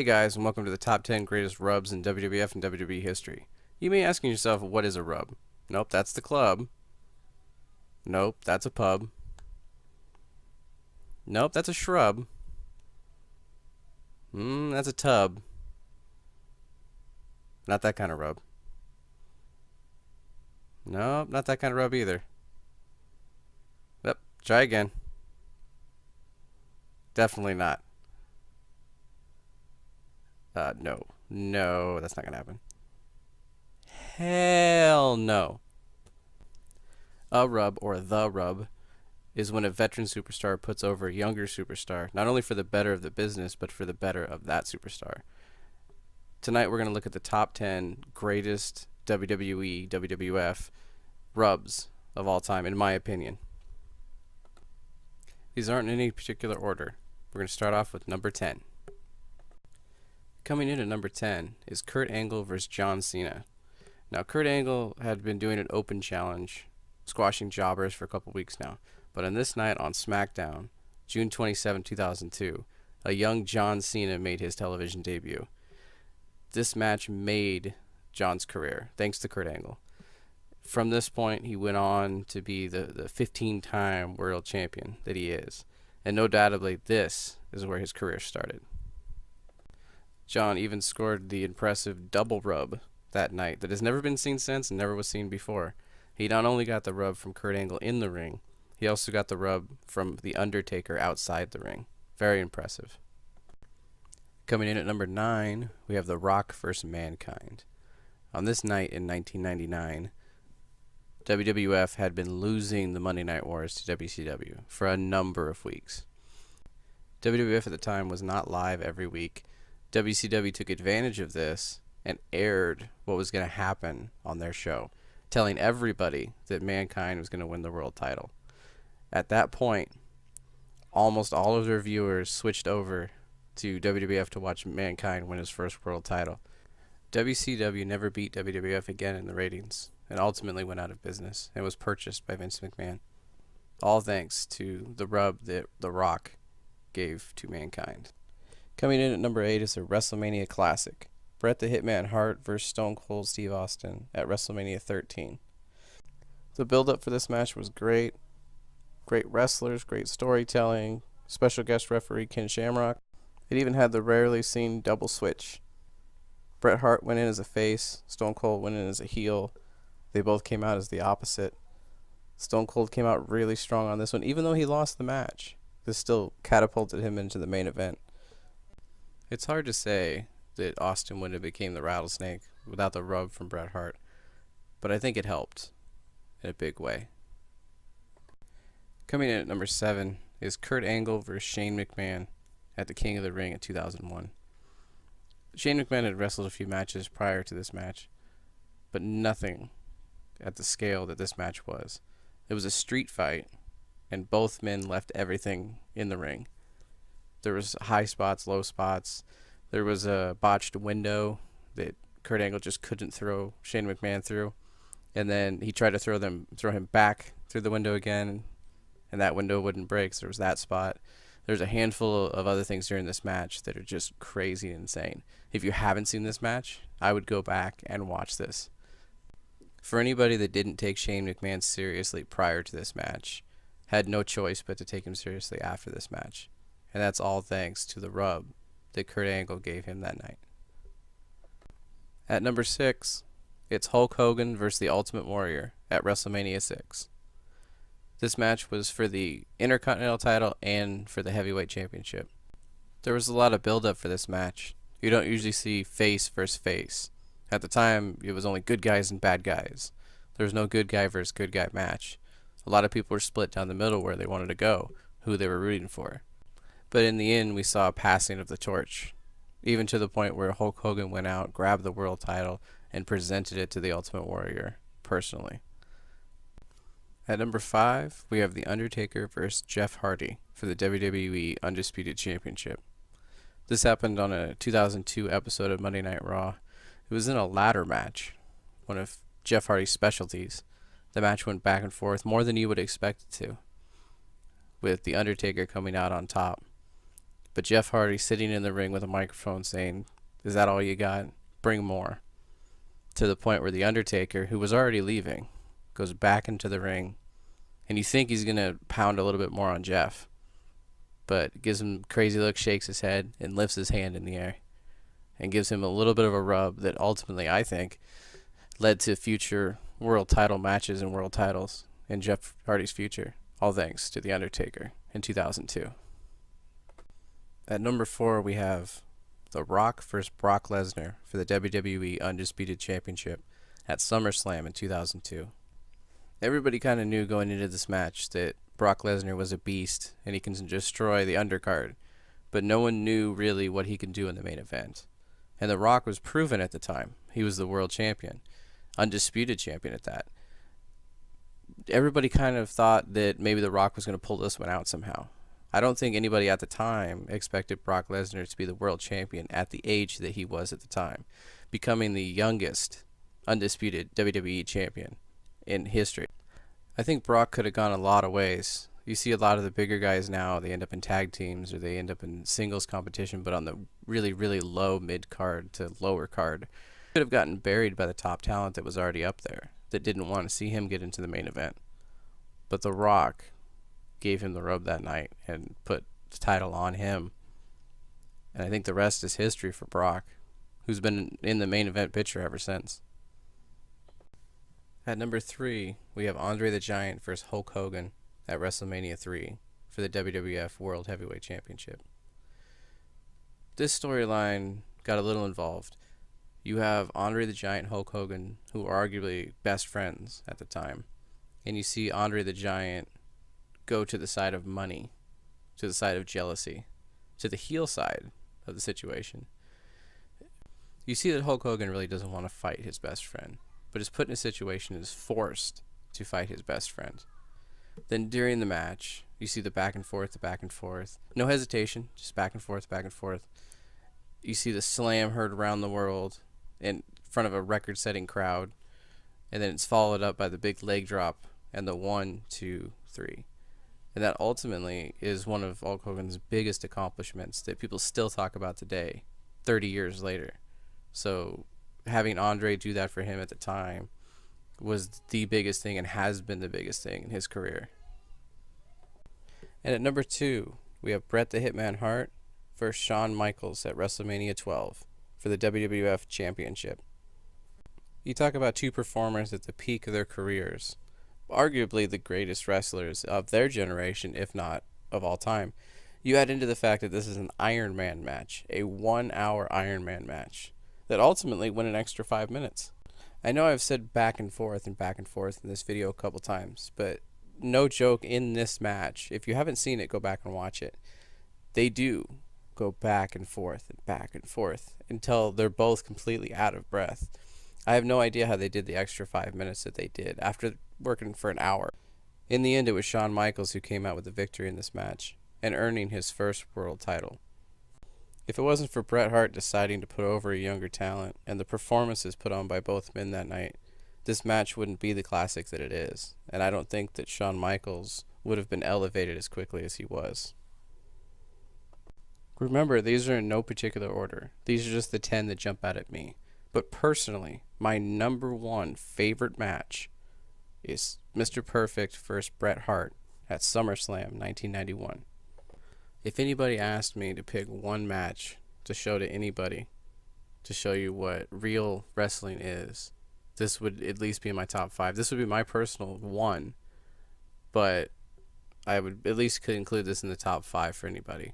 Hey guys, and welcome to the top 10 greatest rubs in WWF and WWE history. You may be asking yourself, what is a rub? Nope, that's the club. Nope, that's a pub. Nope, that's a shrub. That's a tub. Not that kind of rub. Nope, not that kind of rub either. Yep, try again. Definitely not. No. No, that's not gonna happen. Hell no. A rub, or the rub, is when a veteran superstar puts over a younger superstar, not only for the better of the business, but for the better of that superstar. Tonight we're going to look at the top 10 greatest WWE, WWF rubs of all time, in my opinion. These aren't in any particular order. We're going to start off with number 10. Coming in at number 10 is Kurt Angle versus John Cena. Now, Kurt Angle had been doing an open challenge, squashing jobbers for a couple weeks now. But on this night on SmackDown, June 27, 2002, a young John Cena made his television debut. This match made John's career, thanks to Kurt Angle. From this point, he went on to be the 15-time world champion that he is. And no doubtably, this is where his career started. John even scored the impressive double rub that night that has never been seen since and never was seen before. He not only got the rub from Kurt Angle in the ring, he also got the rub from The Undertaker outside the ring. Very impressive. Coming in at number 9, we have The Rock vs. Mankind. On this night in 1999, WWF had been losing the Monday Night Wars to WCW for a number of weeks. WWF at the time was not live every week. WCW took advantage of this and aired what was going to happen on their show, telling everybody that Mankind was going to win the world title. At that point, almost all of their viewers switched over to WWF to watch Mankind win his first world title. WCW never beat WWF again in the ratings and ultimately went out of business and was purchased by Vince McMahon. All thanks to the rub that The Rock gave to Mankind. Coming in at number 8 is a WrestleMania Classic. Bret the Hitman Hart vs. Stone Cold Steve Austin at WrestleMania 13. The build-up for this match was great. Great wrestlers, great storytelling, special guest referee Ken Shamrock. It even had the rarely seen double switch. Bret Hart went in as a face, Stone Cold went in as a heel. They both came out as the opposite. Stone Cold came out really strong on this one, even though he lost the match. This still catapulted him into the main event. It's hard to say that Austin would have became the Rattlesnake without the rub from Bret Hart, but I think it helped in a big way. Coming in at number 7 is Kurt Angle vs. Shane McMahon at the King of the Ring in 2001. Shane McMahon had wrestled a few matches prior to this match, but nothing at the scale that this match was. It was a street fight, and both men left everything in the ring. There was high spots, low spots. There was a botched window that Kurt Angle just couldn't throw Shane McMahon through. And then he tried to throw him back through the window again, and that window wouldn't break, so there was that spot. There's a handful of other things during this match that are just crazy and insane. If you haven't seen this match, I would go back and watch this. For anybody that didn't take Shane McMahon seriously prior to this match, had no choice but to take him seriously after this match. And that's all thanks to the rub that Kurt Angle gave him that night. At number 6, it's Hulk Hogan versus the Ultimate Warrior at WrestleMania 6. This match was for the Intercontinental title and for the Heavyweight Championship. There was a lot of build-up for this match. You don't usually see face versus face. At the time, it was only good guys and bad guys. There was no good guy versus good guy match. A lot of people were split down the middle where they wanted to go, who they were rooting for. But in the end, we saw a passing of the torch, even to the point where Hulk Hogan went out, grabbed the world title, and presented it to the Ultimate Warrior personally. At number 5, we have The Undertaker versus Jeff Hardy for the WWE Undisputed Championship. This happened on a 2002 episode of Monday Night Raw. It was in a ladder match, one of Jeff Hardy's specialties. The match went back and forth more than you would expect it to, with The Undertaker coming out on top. But Jeff Hardy sitting in the ring with a microphone saying, "Is that all you got? Bring more." To the point where The Undertaker, who was already leaving, goes back into the ring, and you think he's going to pound a little bit more on Jeff, but gives him a crazy look, shakes his head, and lifts his hand in the air, and gives him a little bit of a rub that ultimately, I think, led to future world title matches and world titles in Jeff Hardy's future, all thanks to The Undertaker in 2002. At number 4, we have The Rock versus Brock Lesnar for the WWE Undisputed Championship at SummerSlam in 2002. Everybody kind of knew going into this match that Brock Lesnar was a beast and he can destroy the undercard, but no one knew really what he could do in the main event. And The Rock was proven at the time. He was the world champion, undisputed champion at that. Everybody kind of thought that maybe The Rock was going to pull this one out somehow. I don't think anybody at the time expected Brock Lesnar to be the world champion at the age that he was at the time, becoming the youngest undisputed WWE champion in history. I think Brock could have gone a lot of ways. You see a lot of the bigger guys now, they end up in tag teams or they end up in singles competition, but on the really, really low mid-card to lower card. Could have gotten buried by the top talent that was already up there, that didn't want to see him get into the main event. But The Rock gave him the rub that night and put the title on him. And I think the rest is history for Brock, who's been in the main event picture ever since. At number 3, we have Andre the Giant versus Hulk Hogan at WrestleMania 3 for the WWF World Heavyweight Championship. This storyline got a little involved. You have Andre the Giant and Hulk Hogan, who were arguably best friends at the time. And you see Andre the Giant go to the side of money, to the side of jealousy, to the heel side of the situation. You see that Hulk Hogan really doesn't want to fight his best friend, but is put in a situation and is forced to fight his best friend. Then during the match, you see the back and forth. No hesitation, just back and forth. You see the slam heard around the world in front of a record-setting crowd, and then it's followed up by the big leg drop and the 1, 2, 3. And that ultimately is one of Hulk Hogan's biggest accomplishments that people still talk about today, 30 years later. So having Andre do that for him at the time was the biggest thing and has been the biggest thing in his career. And at number 2, we have Bret the Hitman Hart versus Shawn Michaels at WrestleMania 12 for the WWF Championship. You talk about two performers at the peak of their careers, arguably the greatest wrestlers of their generation, if not of all time. You add into the fact that this is an Iron Man match, a 1-hour Iron Man match, that ultimately went an extra 5 minutes. I know I've said back and forth in this video a couple times, but no joke, in this match, if you haven't seen it, go back and watch it. They do go back and forth until they're both completely out of breath. I have no idea how they did the extra 5 minutes that they did after working for an hour. In the end, it was Shawn Michaels who came out with the victory in this match and earning his first world title. If it wasn't for Bret Hart deciding to put over a younger talent and the performances put on by both men that night, this match wouldn't be the classic that it is, and I don't think that Shawn Michaels would have been elevated as quickly as he was. Remember, these are in no particular order. These are just the 10 that jump out at me. But personally, my number 1 favorite match is Mr. Perfect versus Bret Hart at SummerSlam 1991. If anybody asked me to pick one match to show to anybody, to show you what real wrestling is, this would at least be in my top 5. This would be my personal one, but I would at least could include this in the top 5 for anybody.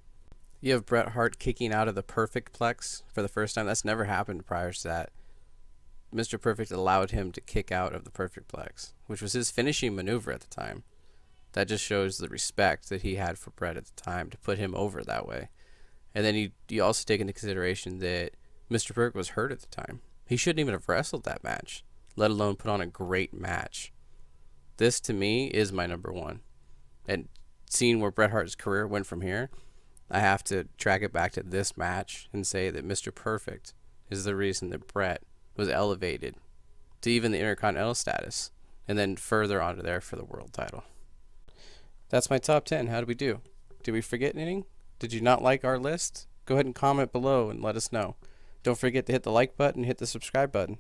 You have Bret Hart kicking out of the Perfect Plex for the first time. That's never happened prior to that. Mr. Perfect allowed him to kick out of the Perfect Plex, which was his finishing maneuver at the time. That just shows the respect that he had for Bret at the time to put him over that way. And then you also take into consideration that Mr. Perfect was hurt at the time. He shouldn't even have wrestled that match, let alone put on a great match. This, to me, is my number 1. And seeing where Bret Hart's career went from here, I have to track it back to this match and say that Mr. Perfect is the reason that Bret was elevated to even the Intercontinental status, and then further onto there for the world title. That's my top 10. How did we do? Did we forget anything? Did you not like our list? Go ahead and comment below and let us know. Don't forget to hit the like button and hit the subscribe button.